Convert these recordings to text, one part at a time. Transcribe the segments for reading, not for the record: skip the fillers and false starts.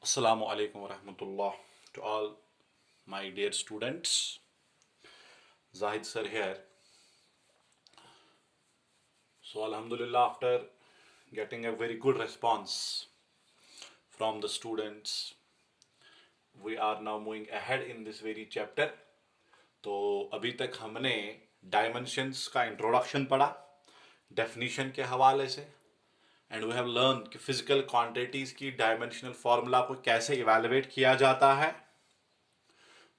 Assalamu alaikum wa rahmatullah to all my dear students. Zahid sir here. So, Alhamdulillah, after getting a very good response from the students, we are now moving ahead in this very chapter. तो अभी तक हमने dimensions का introduction पढ़ा definition के हवाले से and we have learn कि फिजिकल क्वांटिटीज की डायमेंशनल फार्मूला को कैसे इवेलुएट किया जाता है।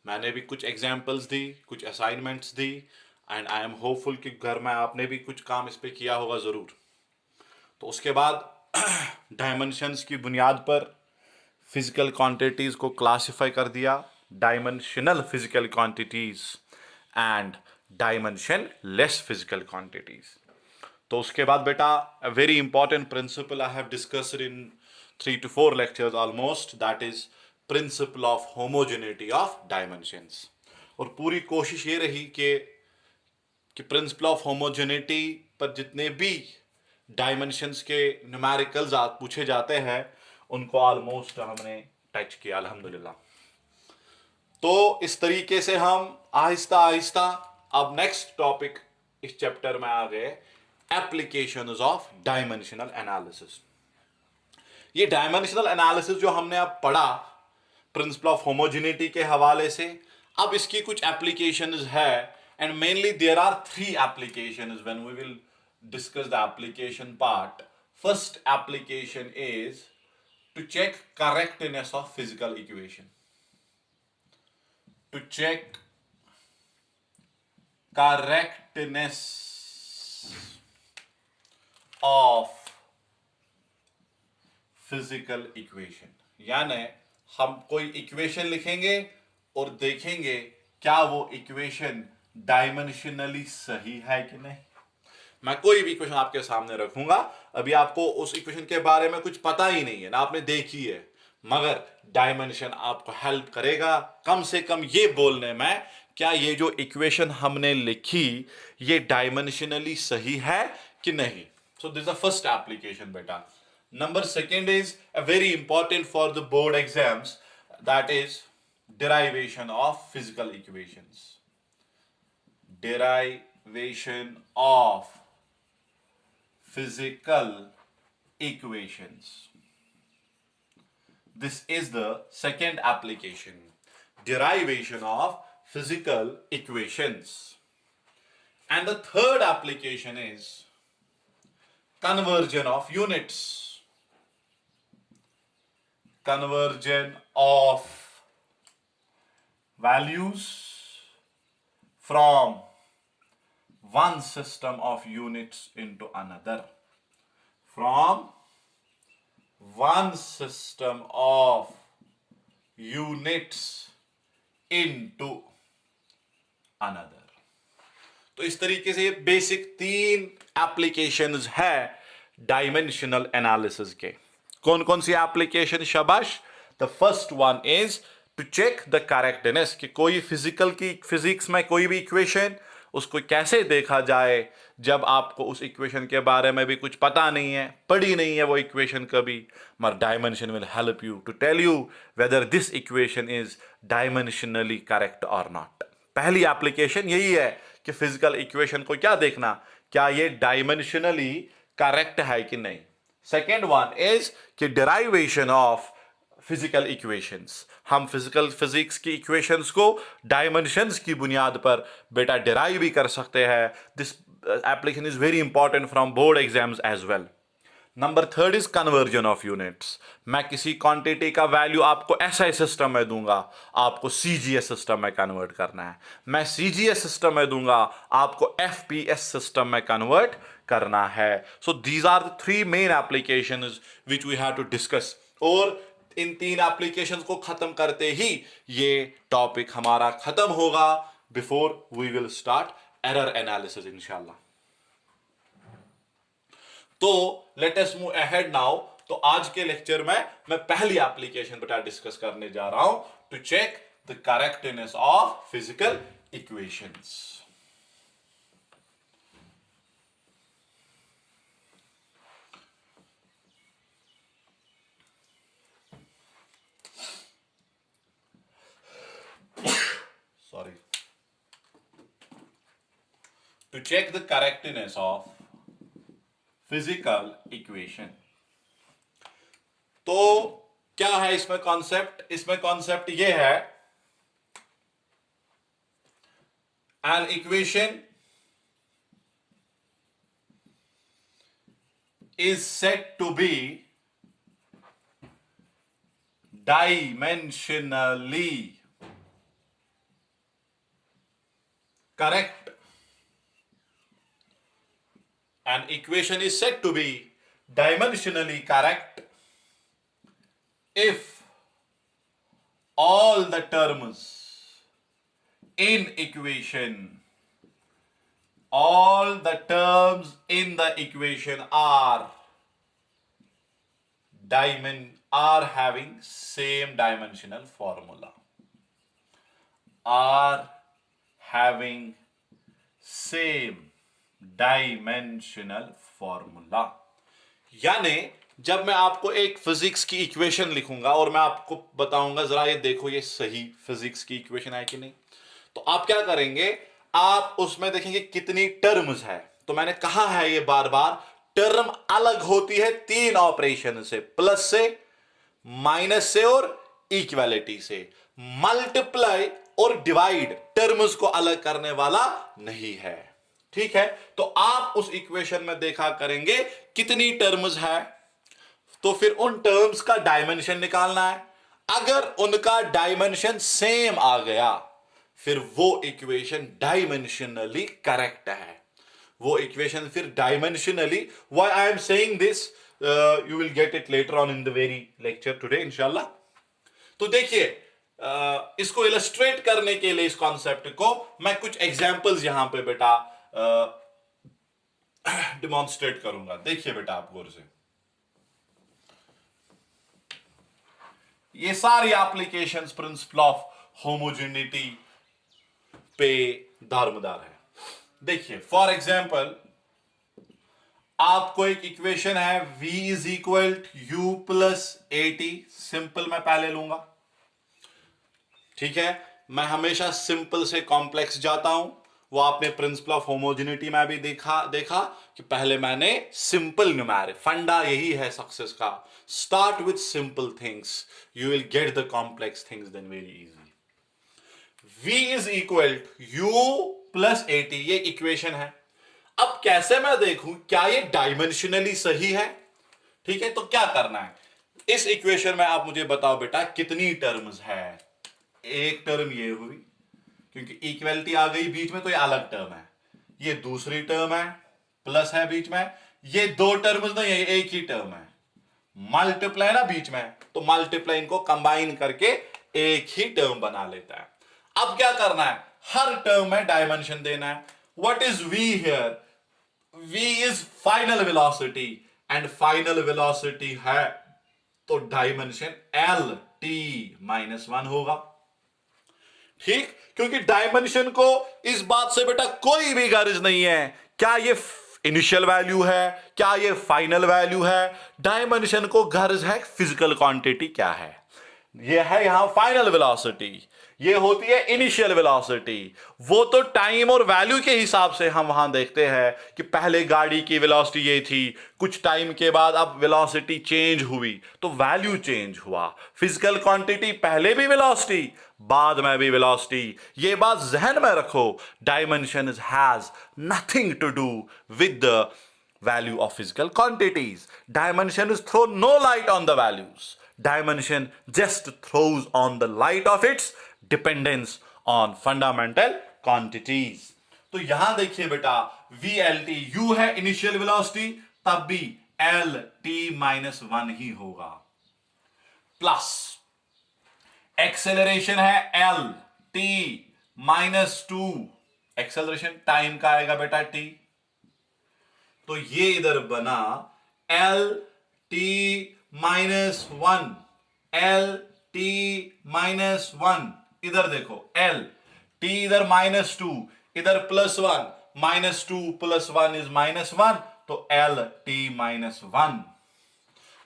मैंने भी कुछ एग्जांपल्स दी, कुछ assignments the and I am hopeful कि घर में आपने भी कुछ काम इस पे किया होगा ज़रूर। तो उसके बाद डायमेंशंस की बुनियाद पर फिजिकल क्वांटिटीज़ को क्लासिफाई कर दिया, dimensional physical quantities and dimension less physical quantities. तो उसके बाद बेटा अ very important principle I have discussed in 3 to 4 lectures almost, that is principal of homogeneity of dimensions. और पूरी कोशिश ये रही कि प्रिंसिपल ऑफ होमोजेनिटी पर जितने भी डायमेंशंस के न्यूमेरिकल्स पूछे जाते हैं उनको ऑलमोस्ट हमने टच किया अल्हम्दुलिल्लाह। तो इस तरीके से हम आहिस्ता आहिस्ता अब नेक्स्ट टॉपिक इस चैप्टर में आ गए, एप्लीकेशंस ऑफ डायमेंशनल एनालिसिस। ये डायमेंशनल एनालिसिस जो हमने अब पढ़ा प्रिंसिपल ऑफ होमोजेनिटी के हवाले से, अब इसकी कुछ एप्लीकेशंस है and mainly there are 3 applications when we will discuss the application part. First application is to check correctness of physical equation, to check correctness of physical equation। यानी हम कोई इक्वेशन लिखेंगे और देखेंगे क्या वो इक्वेशन डायमेंशनली सही है कि नहीं। मैं कोई भी इक्वेशन आपके सामने रखूंगा, अभी आपको उस इक्वेशन के बारे में कुछ पता ही नहीं है ना, आपने देखी है, मगर डायमेंशन आपको हेल्प करेगा कम से कम ये बोलने में क्या ये जो इक्वेशन हमने लिखी ये डायमेंशनली सही है कि नहीं। So this is the first application बेटा। Number second is a very important for the board exams, that is derivation of physical equations। Derivation of physical equations, this is the second application, derivation of physical equations। And the third application is conversion of units, conversion of values from one system of units into another, from one system of units into another। तो इस तरीके से ये basic 3 applications है dimensional analysis के। कौन कौन सी एप्लीकेशन शाबाश। The first one is to check the correctness, कि कोई फिजिक्स में कोई भी इक्वेशन उसको कैसे देखा जाए जब आपको उस इक्वेशन के बारे में भी कुछ पता नहीं है, पढ़ी नहीं है वो इक्वेशन कभी, मगर dimension will help you to tell you whether this equation is dimensionally correct और नॉट। पहली एप्लीकेशन यही है कि फिजिकल इक्वेशन को क्या देखना, क्या ये डायमेंशनली करेक्ट है कि नहीं। सेकेंड वन इज कि डेराइवेशन ऑफ फिजिकल इक्वेशंस, हम फिजिक्स की इक्वेशंस को डायमेंशंस की बुनियाद पर बेटा डेराइव भी कर सकते हैं। This application is very important from board exams as well. Number third is conversion of units. मैं किसी क्वांटिटी का वैल्यू आपको एसआई सिस्टम में दूंगा, आपको सीजीएस सिस्टम में कन्वर्ट करना है। मैं सीजीएस सिस्टम में दूंगा, आपको एफपीएस सिस्टम में कन्वर्ट करना है। So these are the 3 main applications which we have to discuss. और इन 3 एप्लीकेशंस को खत्म करते ही ये टॉपिक हमारा खत्म होगा before we will start error analysis इंशाल्लाह। तो let us move ahead now. तो आज के लेक्चर में मैं पहली एप्लीकेशन बेटा डिस्कस करने जा रहा हूं, to check the correctness of physical equations. to check the correctness of physical equation. तो क्या है इसमें कॉन्सेप्ट? इसमें कॉन्सेप्ट ये है, an equation is said to be dimensionally correct. An equation is said to be dimensionally correct if all the terms in equation, all the terms in the equation are having same dimensional formula, are having same dimensional formula. यानी जब मैं आपको एक physics की equation लिखूंगा और मैं आपको बताऊंगा जरा ये देखो ये सही फिजिक्स की इक्वेशन है कि नहीं, तो आप क्या करेंगे, आप उसमें देखेंगे कितनी टर्म्स है. तो मैंने कहा है ये बार बार, टर्म अलग होती है तीन ऑपरेशन से, प्लस से, माइनस से और इक्वालिटी से. मल्टीप्लाई और डिवाइड टर्म्स को अलग करने वाला नहीं है. ठीक है, तो आप उस इक्वेशन में देखा करेंगे कितनी टर्म्स है, तो फिर उन टर्म्स का डायमेंशन निकालना है. अगर उनका डायमेंशन सेम आ गया फिर वो इक्वेशन डायमेंशनली करेक्ट है. वो इक्वेशन फिर dimensionally, why I am saying this, you will get it later on in the very lecture today इंशाल्लाह. तो देखिए, इसको इलस्ट्रेट करने के लिए इस कॉन्सेप्ट को मैं कुछ एग्जांपल्स यहां पे बेटा डिमॉन्स्ट्रेट करूंगा. देखिए बेटा आप गौर से, ये सारी एप्लीकेशंस प्रिंसिपल ऑफ होमोजेनिटी पे दारमदार है. देखिए फॉर एग्जाम्पल, आपको एक इक्वेशन है v is equal u plus eighty. Simple मैं पहले लूंगा. ठीक है, मैं हमेशा सिंपल से कॉम्प्लेक्स जाता हूं. वो आपने प्रिंसिपल ऑफ होमोजेनिटी में भी देखा कि पहले मैंने सिंपल न्यूमेरिक, फंडा यही है सक्सेस का, start with simple things, you will get the complex things then very easy. v is equal u plus at, ये इक्वेशन है. अब कैसे मैं देखूं क्या ये डायमेंशनली सही है? ठीक है, तो क्या करना है, इस इक्वेशन में आप मुझे बताओ बेटा कितनी टर्म्स है. एक टर्म ये हुई, क्योंकि इक्वलिटी आ गई बीच में तो ये अलग टर्म है. ये दूसरी टर्म है, प्लस है बीच में. ये दो टर्म्स नहीं है, एक ही टर्म है. मल्टीप्लाई ना बीच में, तो मल्टीप्लाई को कंबाइन करके एक ही टर्म बना लेता है. अब क्या करना है, हर टर्म में डायमेंशन देना है. What is v here? v is final velocity, and final velocity है तो डायमेंशन l t माइनस 1 होगा. ठीक, क्योंकि डायमेंशन को इस बात से बेटा कोई भी गर्ज नहीं है क्या ये इनिशियल वैल्यू है, क्या ये फाइनल वैल्यू है. डायमेंशन को गर्ज है फिजिकल क्वांटिटी क्या है. ये है यहां फाइनल वेलोसिटी, ये होती है इनिशियल वेलोसिटी. वो तो टाइम और वैल्यू के हिसाब से हम वहां देखते हैं कि पहले गाड़ी की वेलोसिटी ये थी, कुछ टाइम के बाद अब वेलोसिटी चेंज हुई तो वैल्यू चेंज हुआ. फिजिकल क्वांटिटी पहले भी वेलोसिटी, बाद में भी वेलोसिटी. ये बात जहन में रखो. Dimension has nothing to do with the value of physical quantities. Dimension is throw no light on the values. Dimension just throws on the light of its dependence on fundamental quantities. तो यहां देखिए बेटा, VLT U है initial velocity, तब भी LT minus 1 ही होगा. Plus acceleration है LT minus 2. Acceleration time का आएगा बेटा T. तो ये इधर बना LT माइनस 1, LT माइनस 1. इधर देखो L T इधर माइनस 2, इधर plus 1. Minus 2 plus 1 is minus 1, तो LT माइनस 1.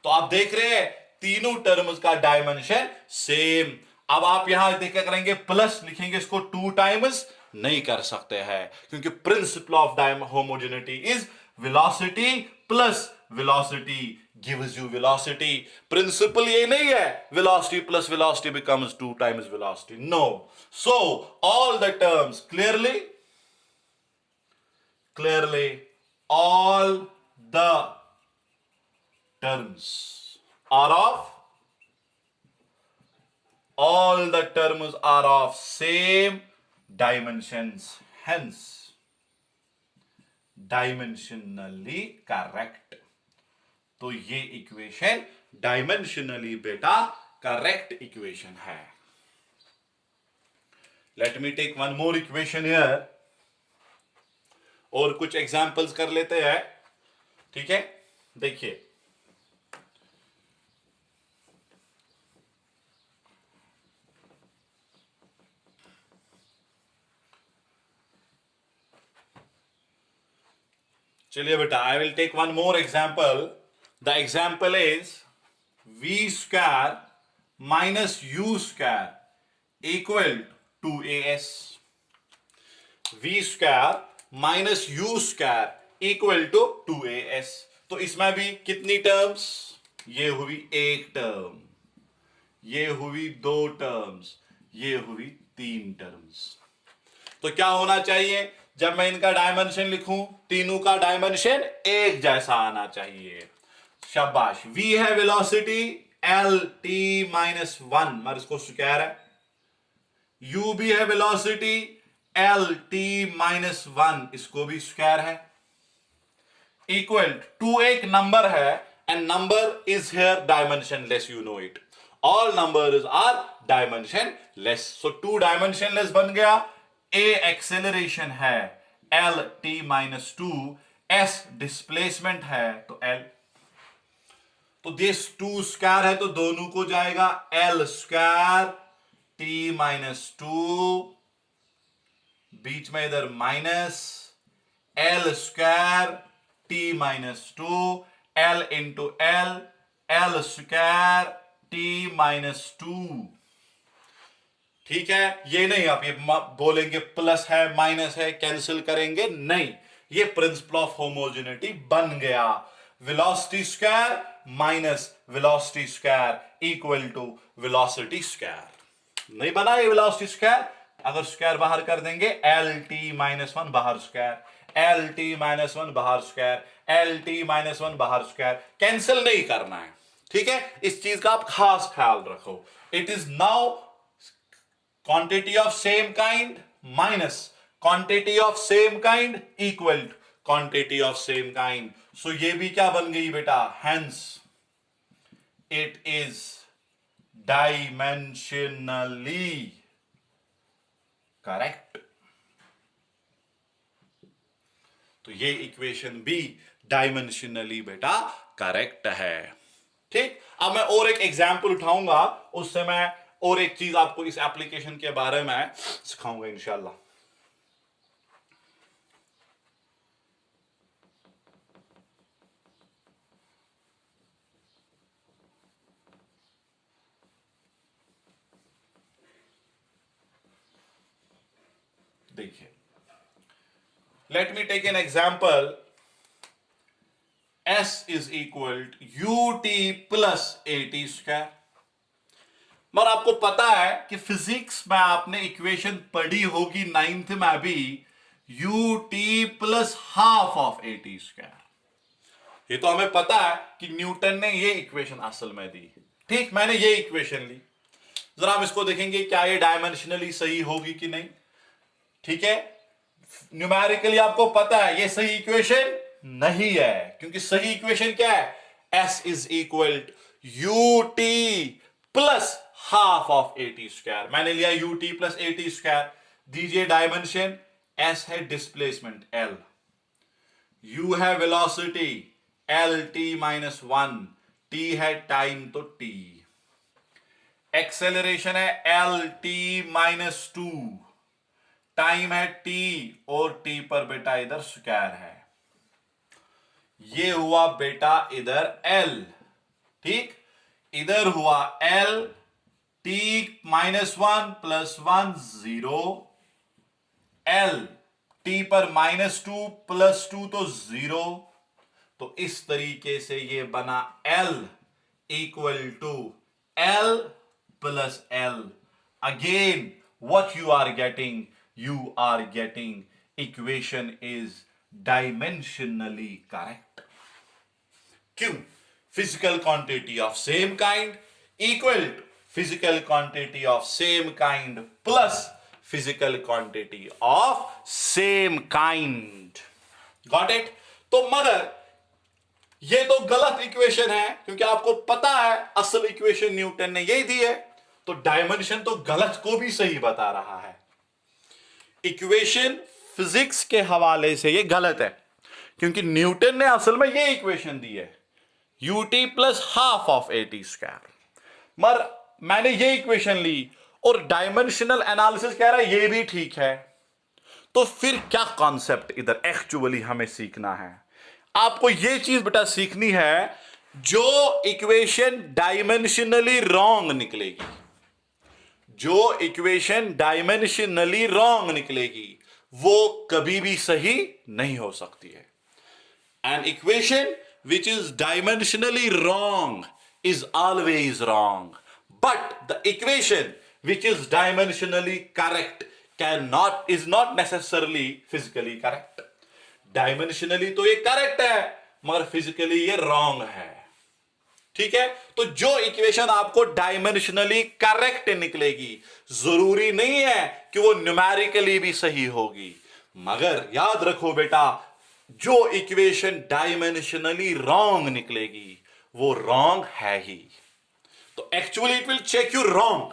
तो आप देख रहे हैं तीनों टर्म्स का डायमेंशन सेम. अब आप यहां देख क्या करेंगे, प्लस लिखेंगे इसको 2 टाइम्स, नहीं कर सकते हैं, क्योंकि principle of homogeneity is velocity plus velocity gives you velocity. Principle ये नहीं है velocity plus velocity becomes 2 times velocity, no. So all the terms clearly all the terms are of same dimensions, hence dimensionally correct। तो ये equation dimensionally बेटा correct equation है। Let me take one more equation here, और कुछ examples कर लेते हैं, ठीक है। देखिए, चलिए बेटा, I will take one more example. The example is v square minus u square equal to as। v square minus u square equal to 2as। तो इसमें भी कितनी टर्म्स, ये हुई एक टर्म, ये हुई दो टर्म्स, ये हुई तीन टर्म्स। तो क्या होना चाहिए जब मैं इनका डायमेंशन लिखूं, तीनों का डायमेंशन एक जैसा आना चाहिए। शाबाश। v है वेलोसिटी l t माइनस 1, मगर इसको स्क्वायर है। u भी है वेलोसिटी l t माइनस 1, इसको भी स्क्वायर है। इक्वल टू एक नंबर है, and number is here dimensionless, you know it. All numbers are dimensionless. So 2 dimensionless बन गया। a एक्सेलरेशन है l t minus 2, s displacement है तो l। तो दिस 2 स्क्वायर है तो दोनों को जाएगा l स्क्वायर t माइनस 2, बीच में इधर minus l square t minus 2, l into l square t minus 2। ठीक है, ये नहीं आप ये बोलेंगे प्लस है माइनस है कैंसिल करेंगे, नहीं, ये प्रिंसिपल ऑफ होमोजेनिटी बन गया। Velocity square minus velocity square equal to velocity square. नहीं बना ये वेलोसिटी स्क्वायर, अगर स्क्वायर बाहर कर देंगे एल टी माइनस 1 बाहर स्क्वायर, एल टी माइनस 1 बाहर स्क्वायर, एल टी माइनस 1 बाहर स्क्वायर, कैंसिल नहीं करना है। ठीक है, इस चीज का आप खास ख्याल रखो। It is now quantity of same kind minus quantity of same kind equal to quantity of same kind। so ये भी क्या बन गई बेटा, hence it is dimensionally correct। तो ये इक्वेशन भी डायमेंशनली बेटा करेक्ट है। ठीक, अब मैं और एक एग्जांपल उठाऊंगा, उससे मैं और एक चीज आपको इस एप्लीकेशन के बारे में सिखाऊंगा इंशाल्लाह। देखिए, let me take an example. s is equal to ut plus at square. मगर आपको पता है कि फिजिक्स में आपने इक्वेशन पढ़ी होगी 9th में भी, ut plus half of at square. ये तो हमें पता है कि न्यूटन ने ये इक्वेशन असल में दी। ठीक, मैंने ये इक्वेशन ली, जरा हम इसको देखेंगे क्या ये डायमेंशनली सही होगी कि नहीं। ठीक है, न्यूमेरिकली आपको पता है ये सही इक्वेशन नहीं है, क्योंकि सही इक्वेशन क्या है, s is equal ut plus half of at square. मैंने लिया ut प्लस at स्क्वायर, दीजिए डायमेंशन, s है डिस्प्लेसमेंट l, u है velocity l t minus 1, t है टाइम तो t, एक्सेलरेशन है l t माइनस 2, टाइम है t और t पर बेटा इधर स्क्वायर है। ये हुआ बेटा इधर l। ठीक, इधर हुआ l t minus 1 plus 1 0, L, t पर -2 + 2 तो 0, तो इस तरीके से ये बना L = L + L. Again, what you are getting equation is dimensionally correct. क्यों? Physical quantity of same kind equal to physical quantity of same kind plus physical quantity of same kind. Got it? तो मगर ये तो गलत equation है, क्योंकि आपको पता है असल इक्वेशन न्यूटन ने यही दी है, तो डायमेंशन तो गलत को भी सही बता रहा है. इक्वेशन फिजिक्स के हवाले से ये गलत है, क्योंकि न्यूटन ने असल में ये इक्वेशन दी है ut + ½ of at². मगर मैंने ये इक्वेशन ली और डायमेंशनल एनालिसिस कह रहा है ये भी ठीक है. तो फिर क्या कॉन्सेप्ट इधर एक्चुअली हमें सीखना है? आपको ये चीज बेटा सीखनी है, जो इक्वेशन डायमेंशनली रॉन्ग निकलेगी, जो इक्वेशन डायमेंशनली रॉन्ग निकलेगी वो कभी भी सही नहीं हो सकती है. An equation which is dimensionally wrong is always wrong. But the equation which is dimensionally correct is not necessarily physically correct. Dimensionally तो ये correct है, मगर physically ये wrong है. ठीक है? तो जो इक्वेशन आपको डायमेंशनली करेक्ट निकलेगी, जरूरी नहीं है कि वो न्यूमेरिकली भी सही होगी. मगर याद रखो बेटा, जो इक्वेशन डायमेंशनली रॉन्ग निकलेगी वो रॉन्ग है ही. तो actually it will check you wrong.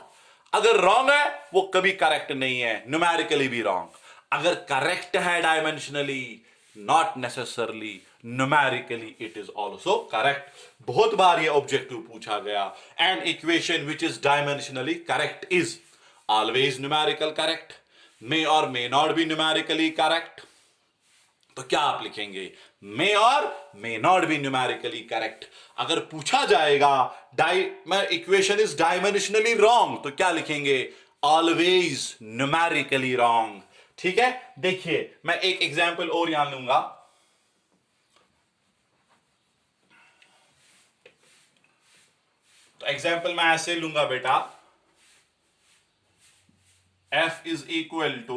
अगर रॉन्ग है वो कभी करेक्ट नहीं है, न्यूमेरिकली भी रॉन्ग. अगर करेक्ट है dimensionally, not necessarily numerically it is also correct. बहुत बार ये ऑब्जेक्टिव पूछा गया. An equation which is dimensionally correct is always numerical correct, may or may not be numerically correct. तो क्या आप लिखेंगे? May or may not be numerically correct. अगर पूछा जाएगा इक्वेशन इज डायमेंशनली रॉन्ग, तो क्या लिखेंगे? Always numerically wrong. ठीक है? देखिए मैं एक एग्जाम्पल और यहां लूंगा. तो एग्जाम्पल मैं ऐसे लूंगा बेटा, F is equal to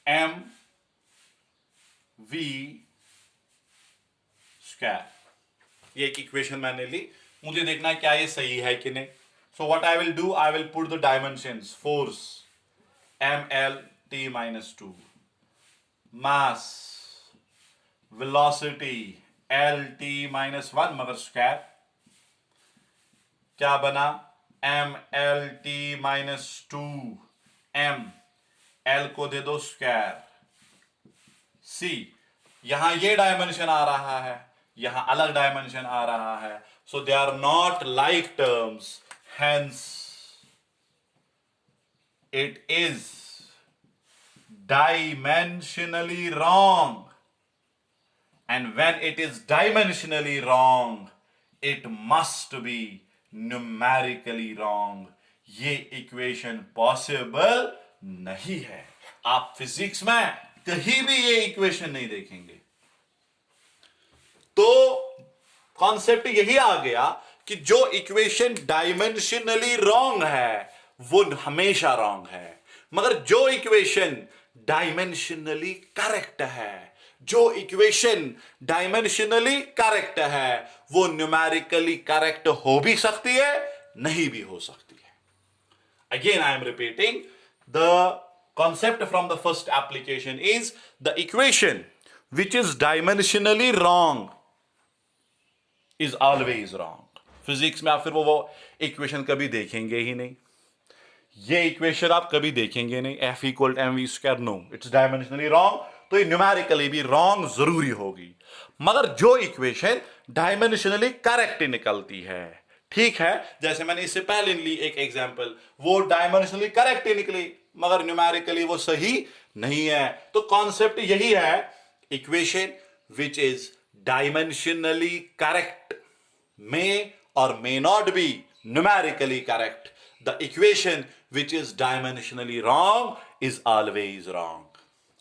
mv². ये एक इक्वेशन मैंने ली, मुझे देखना है क्या ये सही है कि नहीं. So what I will do, I will put the dimensions. Force mLt-2, mass velocity Lt-1 मगर स्क्वायर. क्या बना? mLt-2 m, L को दे दो स्क्वायर. C, यहां ये डायमेंशन आ रहा है, यहां अलग डायमेंशन आ रहा है, so they are not like terms, hence it is dimensionally wrong. And when it is dimensionally wrong, it must be numerically wrong. ये इक्वेशन पॉसिबल नहीं है. आप फिजिक्स में कहीं भी ये इक्वेशन नहीं देखेंगे. तो कॉन्सेप्ट यही आ गया कि जो इक्वेशन डायमेंशनली रॉन्ग है वो हमेशा रॉन्ग है, मगर जो इक्वेशन डायमेंशनली करेक्ट है, जो इक्वेशन डायमेंशनली करेक्ट है, वो न्यूमेरिकली करेक्ट हो भी सकती है, नहीं भी हो सकती है. Again I am repeating, the concept from the first application is the equation which is dimensionally wrong is always wrong. Physics में आप फिर वो इक्वेशन कभी देखेंगे ही नहीं. ये इक्वेशन आप कभी देखेंगे नहीं, F = mv². No, it's dimensionally wrong, तो ये न्यूमेरिकली भी रॉन्ग जरूरी होगी. मगर जो इक्वेशन डायमेंशनली करेक्ट निकलती है, ठीक है, जैसे मैंने इससे पहले ली एक एग्जांपल, वो डायमेंशनली करेक्ट निकली मगर न्यूमेरिकली वो सही नहीं है. तो कॉन्सेप्ट यही है, equation which is dimensionally correct may or may not be numerically correct. The equation which is dimensionally wrong is always wrong.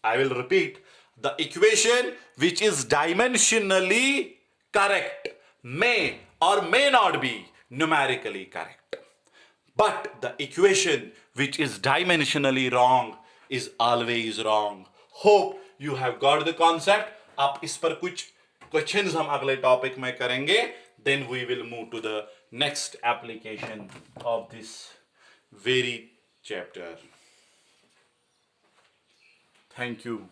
I will repeat. The equation which is dimensionally correct may or may not be numerically correct. But the equation which is dimensionally wrong is always wrong. Hope you have got the concept. आप इस पर कुछ questions हम अगले topic में करेंगे. Then we will move to the next application of this very chapter. Thank you.